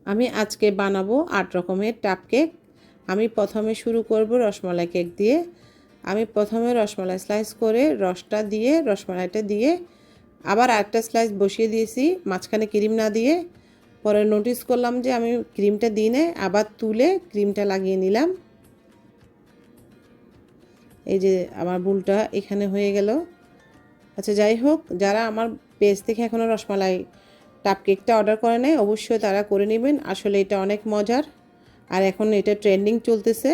আমি আজকে বানাবো 8 রকমের টাপ কেক। আমি প্রথমে শুরু করব রসমালাই কেক দিয়ে। আমি প্রথমে রসমালাই স্লাইস করে রসটা দিয়ে রসমালাইটা দিয়ে আবার আরেকটা স্লাইস বসিয়ে দিয়েছি মাঝখানে ক্রিম না দিয়ে। পরে নোটিস করলাম যে আমি ক্রিমটা দিই না, আবার তুলে ক্রিমটা লাগিয়ে নিলাম। এই যে আমার ভুলটা এখানে হয়ে গেল। আচ্ছা যাই হোক, যারা আমার পেজ থেকে এখনও রসমালাই টাপ কেকটা অর্ডার করে নেয় অবশ্যই তারা করে নেবেন। আসলে এটা অনেক মজার, আর এখন এটা ট্রেন্ডিং চলতেছে।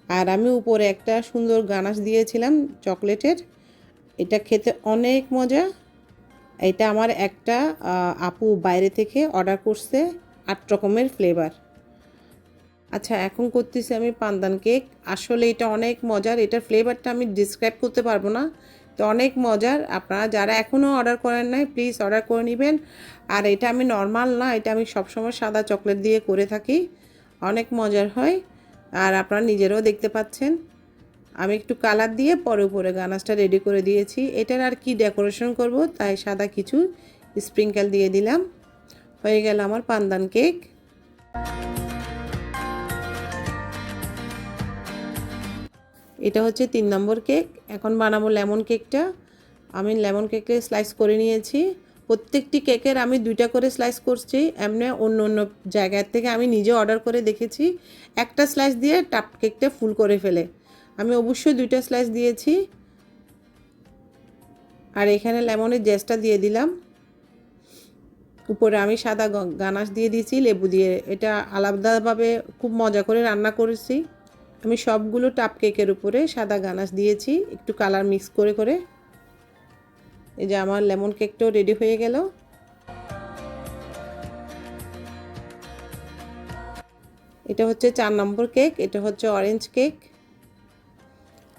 আর আমি উপরে একটা সুন্দর গানাশ দিয়েছিলাম চকলেটের, এটা খেতে অনেক মজা। এটা আমার একটা আপু বাইরে থেকে অর্ডার করছে 8 রকমের ফ্লেভার। আচ্ছা এখন করতেছি আমি পান্দান কেক। আসলে এটা অনেক মজার, এটার ফ্লেভারটা আমি ডিসক্রাইব করতে পারবো না, তো অনেক মজার। আপনারা যারা এখনও অর্ডার করেন নাই প্লিজ অর্ডার করে নেবেন। আর এটা আমি নর্মাল না, এটা আমি সবসময় সাদা চকলেট দিয়ে করে থাকি, অনেক মজার হয়। আর আপনারা নিজেরাও দেখতে পাচ্ছেন আমি একটু কালার দিয়ে পরে উপরে গানাশটা রেডি করে দিয়েছি। এটার আর কি ডেকোরেশন করব, তাই সাদা কিছু স্প্রিঙ্কেল দিয়ে দিলাম। হয়ে গেল আমার পান্দান কেক। এটা হচ্ছে 3 নম্বর কেক। এখন বানাবো লেমন কেকটা। আমি লেমন কেকে স্লাইস করে নিয়েছি। প্রত্যেকটি কেকের আমি 2টা করে স্লাইস করছি। এমনি অন্য অন্য জায়গার থেকে আমি নিজে অর্ডার করে দেখেছি, একটা স্লাইস দিয়ে টাপ কেকটা ফুল করে ফেলে। আমি অবশ্যই 2টা স্লাইস দিয়েছি। আর এখানে লেমনের জেসটা দিয়ে দিলাম। উপরে আমি সাদা গানাশ দিয়ে দিয়েছি লেবু দিয়ে। এটা আলাদাভাবে খুব মজা করে রান্না করেছি। আমি সবগুলো টাপ কেকের উপরে সাদা গানাশ দিয়েছি একটু কালার মিক্স করে করে। এই যে আমার লেমন কেকটাও রেডি হয়ে গেল। এটা হচ্ছে 4 নম্বর কেক। এটা হচ্ছে অরেঞ্জ কেক।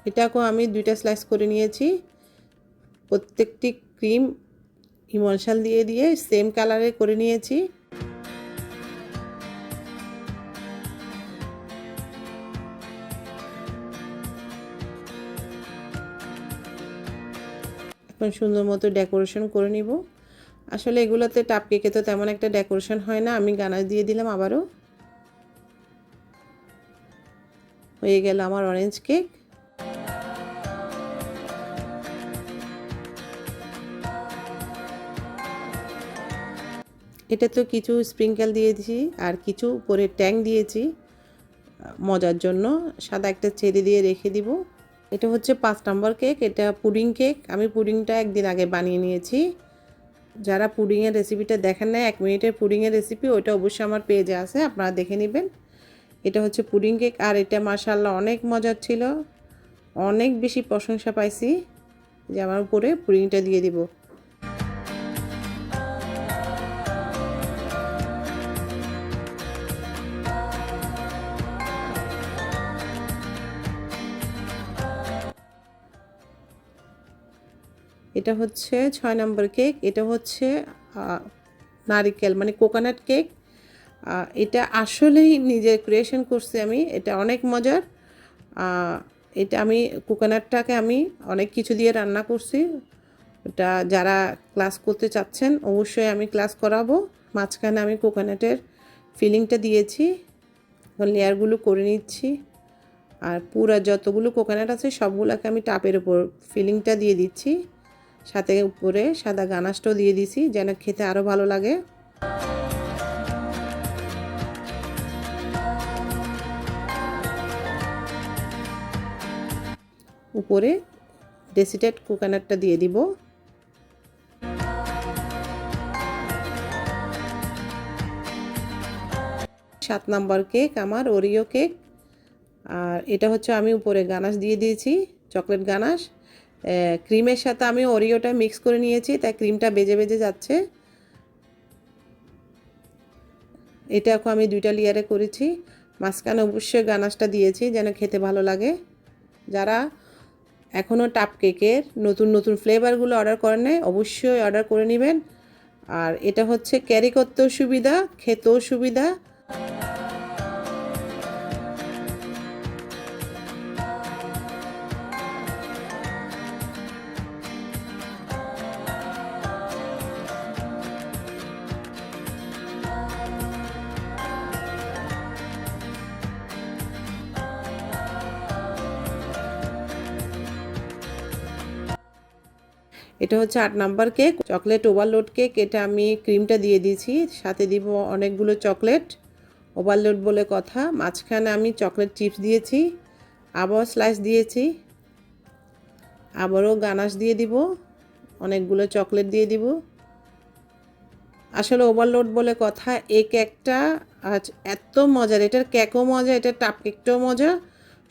এটাকেও আমি 2টা স্লাইস করে নিয়েছি। প্রত্যেকটি ক্রিম ইমলশন দিয়ে দিয়ে সেম কালারে করে নিয়েছি। এখন সুন্দর মতো ডেকোরেশন করে নিব। আসলে এগুলোতে টাপ কেকে তো তেমন একটা ডেকোরেশন হয় না। আমি গানাশ দিয়ে দিলাম আবারও। হয়ে গেল আমার অরেঞ্জ কেক। এটা তো কিছু স্প্রিঙ্কেল দিয়েছি আর কিছু উপরে ট্যাং দিয়েছি মজার জন্য। সাদা একটা চেরি দিয়ে রেখে দিব। এটা হচ্ছে 5 নম্বর কেক। এটা পুডিং কেক। আমি পুডিংটা একদিন আগে বানিয়ে নিয়েছি। যারা পুডিংয়ের রেসিপিটা দেখেন না, 1 মিনিটের পুডিংয়ের রেসিপি, ওইটা অবশ্যই আমার পেজে আছে, আপনারা দেখে নেবেন। এটা হচ্ছে পুডিং কেক। আর এটা মাশাআল্লাহ অনেক মজার ছিল, অনেক বেশি প্রশংসা পাইছি। যে আমার উপরে পুডিংটা দিয়ে দিব। এটা হচ্ছে 6 নম্বর কেক। এটা হচ্ছে নারিকেল মানে কোকোনাট কেক। এটা আসলেই নিজের ক্রিয়েশন করছি আমি। এটা অনেক মজার। এটা আমি কোকোনাটটাকে আমি অনেক কিছু দিয়ে রান্না করছি। এটা যারা ক্লাস করতে চাচ্ছেন অবশ্যই আমি ক্লাস করাবো। মাঝখানে আমি কোকোনাটের ফিলিংটা দিয়েছি। লেয়ারগুলো করে নিচ্ছি। আর পুরো যতগুলো কোকোনাট আছে সবগুলোকে আমি টাপের উপর ফিলিংটা দিয়ে দিচ্ছি। সাথে উপরে সাদা গানাশটাও দিয়ে দিছি যেন খেতে আরও ভালো লাগে। উপরে ডেসিটেড কোকোনাটটা দিয়ে দিব। সাত নম্বর কেক আমার ওরিও কেক। আর এটা হচ্ছে আমি উপরে গানাশ দিয়ে দিয়েছি চকলেট গানাশ। ক্রিমের সাথে আমি ওরিওটা মিক্স করে নিয়েছি, তাই ক্রিমটা বেজে বেজে যাচ্ছে। এটাকে আমি 2টা লেয়ারে করেছি। মাঝখানে অবশ্যই গানাশটা দিয়েছি যেন খেতে ভালো লাগে। যারা এখনও টাপ কেকের নতুন নতুন ফ্লেভারগুলো অর্ডার করেন নাই অবশ্যই অর্ডার করে নেবেন। আর এটা হচ্ছে ক্যারি করতেও সুবিধা, খেতেও সুবিধা। এটা হচ্ছে 8 number cake, chocolate overload cake. এটা আমি ক্রিমটা দিয়ে দিয়েছি, সাথে দিব অনেকগুলো চকলেট। ওভারলোড বলে কথা। মাঝখানে আমি চকলেট চিপস দিয়েছি, আবার স্লাইস দিয়েছি, আবারও গানাশ দিয়ে দিব, অনেকগুলো চকলেট দিয়ে দিব। আসলে ওভারলোড বলে কথা। এই কেকটা আজ এত মজার, এটার কেকও মজা, এটার টাপ কেকটাও মজা,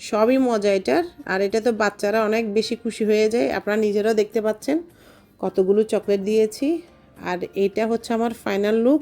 সবই মজা এটার। আর এটা তো বাচ্চারা অনেক বেশি খুশি হয়ে যায়, আপনারা নিজেরাও দেখতে পাচ্ছেন কতগুলো চকলেট দিয়েছি। আর এটা হচ্ছে আমার ফাইনাল লুক।